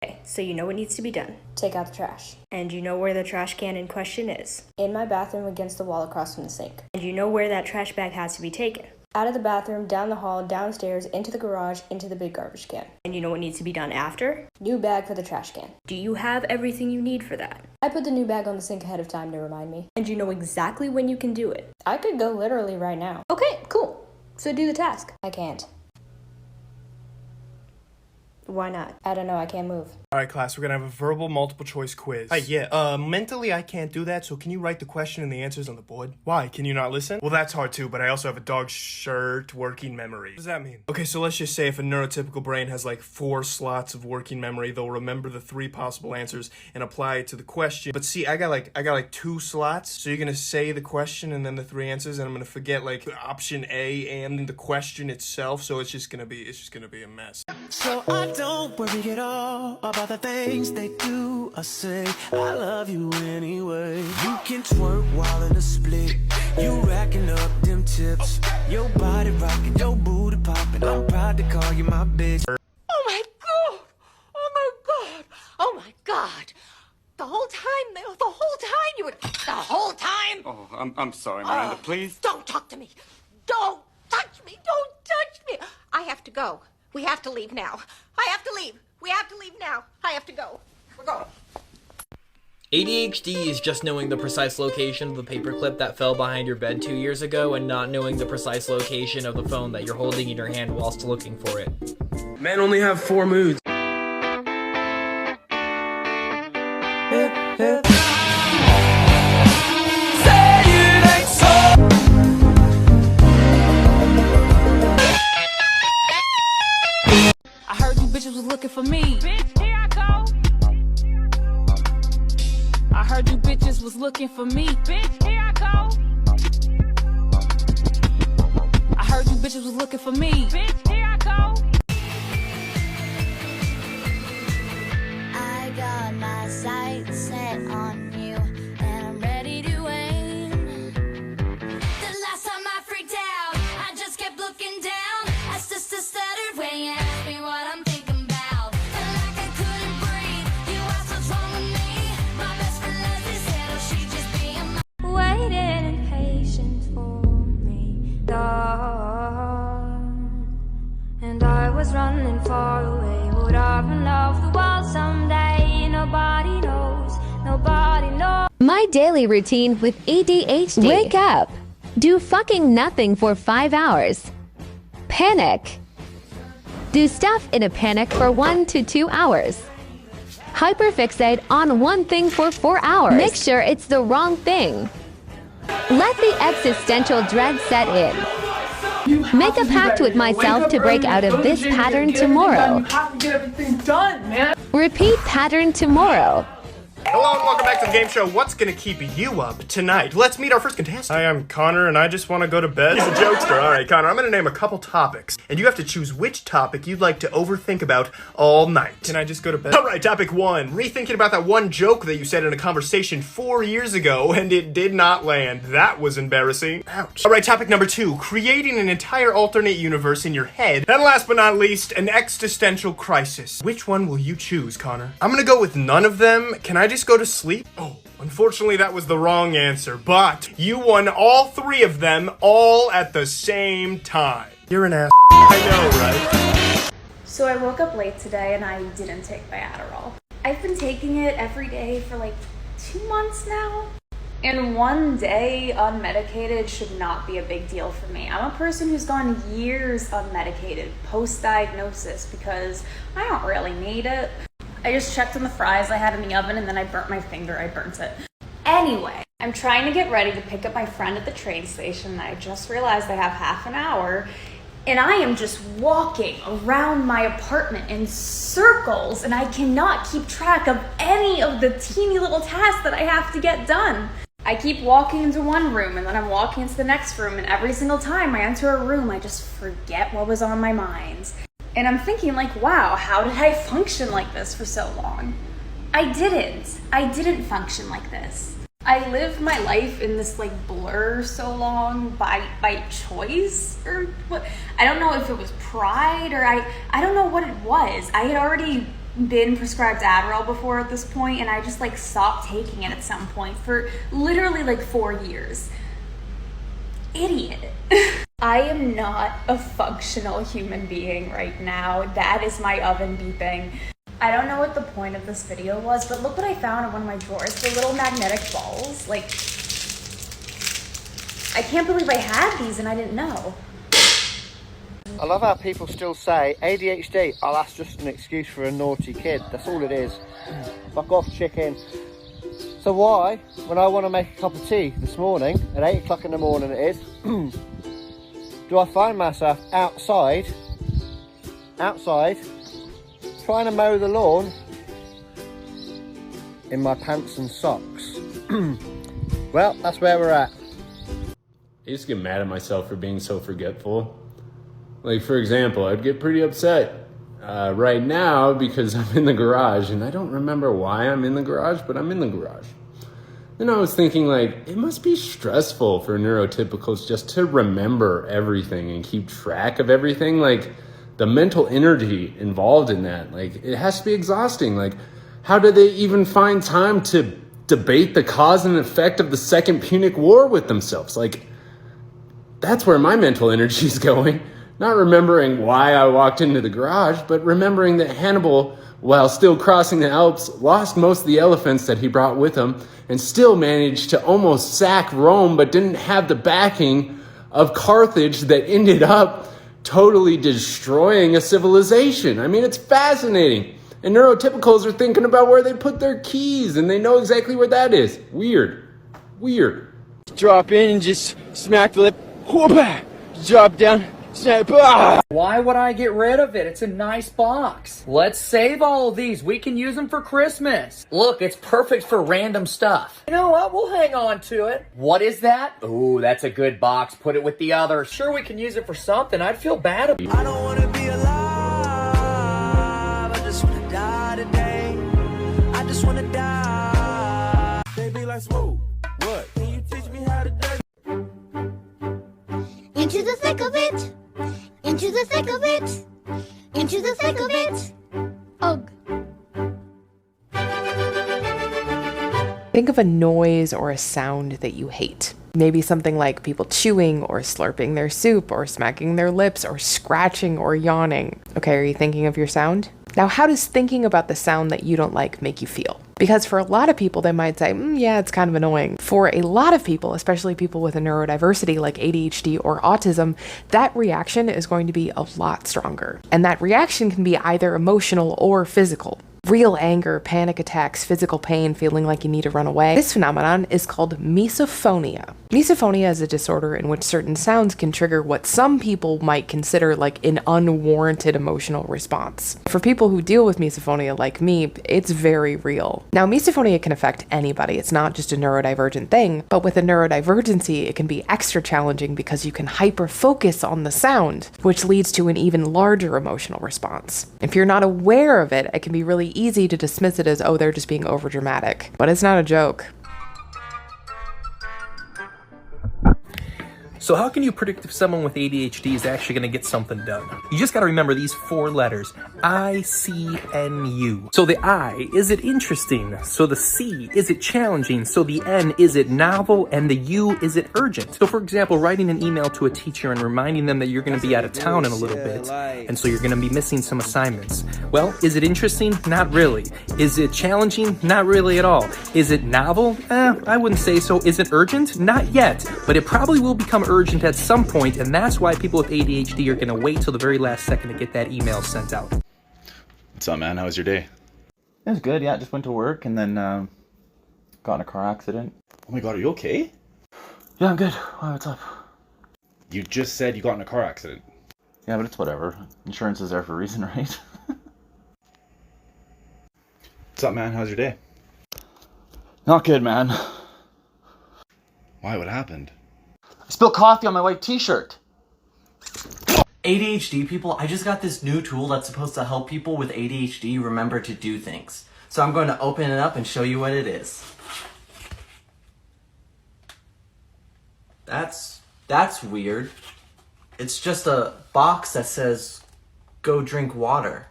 Okay, so you know what needs to be done. Take out the trash. And you know where the trash can in question is. In my bathroom against the wall across from the sink. And you know where that trash bag has to be taken. Out of the bathroom, down the hall, downstairs, into the garage, into the big garbage can. And you know what needs to be done after? New bag for the trash can. Do you have everything you need for that? I put the new bag on the sink ahead of time to remind me. And you know exactly when you can do it? I could go literally right now. Okay, cool. So do the task. I can't. Why not? I don't know, I can't move. Alright class, we're gonna have a verbal multiple choice quiz. Mentally I can't do that, so can you write the question and the answers on the board? Why, can you not listen? Well, that's hard too, but I also have a dog shirt working memory. What does that mean? Okay, so let's just say if a neurotypical brain has like 4 slots of working memory, they'll remember the 3 possible answers and apply it to the question. But see, I got like 2 slots, so you're gonna say the question and then the 3 answers, and I'm gonna forget like option A and the question itself, so it's just gonna be a mess. So I don't worry at all about the things they do or say. I love you anyway. You can twerk while in a split. You racking up them tips. Your body rocking, your booty popping. I'm proud to call you my bitch. Oh my god! Oh my god! Oh my god! The whole time you would. The whole time! Oh, I'm sorry, Miranda. Please. Don't talk to me! Don't touch me! Don't touch me! I have to go. We have to leave now. I have to leave. We have to leave now. I have to go. We're going. ADHD is just knowing the precise location of the paperclip that fell behind your bed 2 years ago and not knowing the precise location of the phone that you're holding in your hand whilst looking for it. Men only have 4 moods. I heard you bitches was looking for me. Bitch, here I go. I heard you bitches was looking for me. Bitch, here I go. I heard you bitches was looking for me. Bitch, here I go. I got my sights set on you, and I'm ready to aim. The last time I freaked out, I just kept looking down. I just stuttered when you asked me what I'm thinking about. Felt like I couldn't breathe. You asked what's wrong with me. My best friend Leslie said, oh, she just being my waiting and patient for me, and I was running far away. Would I run off the wall someday? Nobody knows. Nobody knows. My daily routine with ADHD. Wake up. Do fucking nothing for 5 hours. Panic. Do stuff in a panic for 1 to 2 hours. Hyperfixate on one thing for 4 hours. Make sure it's the wrong thing. Let the existential dread set in. Make a pact with myself to break out of this pattern tomorrow. Repeat pattern tomorrow. Hello and welcome back to the game show. What's gonna keep you up tonight? Let's meet our first contestant. Hi, I'm Connor and I just want to go to bed. He's a jokester. Alright, Connor, I'm gonna name a couple topics and you have to choose which topic you'd like to overthink about all night. Can I just go to bed? Alright, topic 1. Rethinking about that one joke that you said in a conversation 4 years ago and it did not land. That was embarrassing. Ouch. Alright, topic number 2. Creating an entire alternate universe in your head. And last but not least, an existential crisis. Which one will you choose, Connor? I'm gonna go with none of them. Can I just go to sleep? Oh, unfortunately that was the wrong answer, but you won all 3 of them all at the same time. You're an ass. I know, right? So I woke up late today and I didn't take my Adderall. I've been taking it every day for like 2 months now. And one day unmedicated should not be a big deal for me. I'm a person who's gone years unmedicated post-diagnosis because I don't really need it. I just checked on the fries I had in the oven and then I burnt my finger. I burnt it. Anyway, I'm trying to get ready to pick up my friend at the train station and I just realized I have half an hour and I am just walking around my apartment in circles and I cannot keep track of any of the teeny little tasks that I have to get done. I keep walking into one room and then I'm walking into the next room and every single time I enter a room I just forget what was on my mind. And I'm thinking like, wow, how did I function like this for so long? I didn't function like this. I lived my life in this like blur so long by choice or what. I don't know if it was pride or I don't know what it was. I had already been prescribed Adderall before at this point, and I just like stopped taking it at some point for literally like 4 years. Idiot. I am not a functional human being right now. That is my oven beeping. I don't know what the point of this video was, but look what I found in one of my drawers. The little magnetic balls. Like, I can't believe I had these and I didn't know. I love how people still say ADHD, oh, that's just an excuse for a naughty kid. That's all it is. Fuck off, chicken. So why, when I want to make a cup of tea this morning, at 8 o'clock in the morning it is, do I find myself outside, trying to mow the lawn in my pants and socks? Well, that's where we're at. I used to get mad at myself for being so forgetful. Like, for example, I'd get pretty upset right now because I'm in the garage and I don't remember why I'm in the garage, but I'm in the garage. Then I was thinking, like, it must be stressful for neurotypicals just to remember everything and keep track of everything. Like, the mental energy involved in that, like, it has to be exhausting. Like, how do they even find time to debate the cause and effect of the Second Punic War with themselves? Like, that's where my mental energy is going. Not remembering why I walked into the garage, but remembering that Hannibal, while still crossing the Alps, lost most of the elephants that he brought with him and still managed to almost sack Rome, but didn't have the backing of Carthage that ended up totally destroying a civilization. I mean, it's fascinating. And neurotypicals are thinking about where they put their keys, and they know exactly where that is. Weird. Drop in and just smack the lip. Whoop! Drop down. Why would I get rid of it? It's a nice box. Let's save all of these. We can use them for Christmas. Look, it's perfect for random stuff. You know what? We'll hang on to it. What is that? Ooh, that's a good box. Put it with the others. Sure, we can use it for something. I'd feel bad about it. I don't wanna be alive. I just wanna die today. I just wanna die. They be like, whoa, what? Can you teach me how to do? Into the thick of it. Into the thick of it. Into the thick of it. Ugh. Think of a noise or a sound that you hate. Maybe something like people chewing or slurping their soup or smacking their lips or scratching or yawning. Okay, are you thinking of your sound? Now, how does thinking about the sound that you don't like make you feel? Because for a lot of people, they might say, yeah, it's kind of annoying. For a lot of people, especially people with a neurodiversity like ADHD or autism, that reaction is going to be a lot stronger. And that reaction can be either emotional or physical. Real anger, panic attacks, physical pain, feeling like you need to run away. This phenomenon is called misophonia. Misophonia is a disorder in which certain sounds can trigger what some people might consider like an unwarranted emotional response. For people who deal with misophonia like me, it's very real. Now, misophonia can affect anybody. It's not just a neurodivergent thing, but with a neurodivergency, it can be extra challenging because you can hyper-focus on the sound, which leads to an even larger emotional response. If you're not aware of it, it can be really easy to dismiss it as, oh, they're just being overdramatic. But it's not a joke. So how can you predict if someone with ADHD is actually going to get something done? You just got to remember these 4 letters, I-C-N-U. So the I, is it interesting? So the C, is it challenging? So the N, is it novel? And the U, is it urgent? So for example, writing an email to a teacher and reminding them that you're going to be out of town in a little bit, and so you're going to be missing some assignments. Well, is it interesting? Not really. Is it challenging? Not really at all. Is it novel? I wouldn't say so. Is it urgent? Not yet, but it probably will become urgent at some point, and that's why people with ADHD are going to wait till the very last second to get that email sent out. What's up, man? How was your day? It was good, yeah. Just went to work and then got in a car accident. Oh my god, are you okay? Yeah, I'm good. Why, what's up? You just said you got in a car accident. Yeah, but it's whatever. Insurance is there for a reason, right? What's up, man? How's your day? Not good, man. Why? What happened? I spilled coffee on my white t-shirt. ADHD people, I just got this new tool that's supposed to help people with ADHD remember to do things. So I'm going to open it up and show you what it is. That's weird. It's just a box that says, go drink water.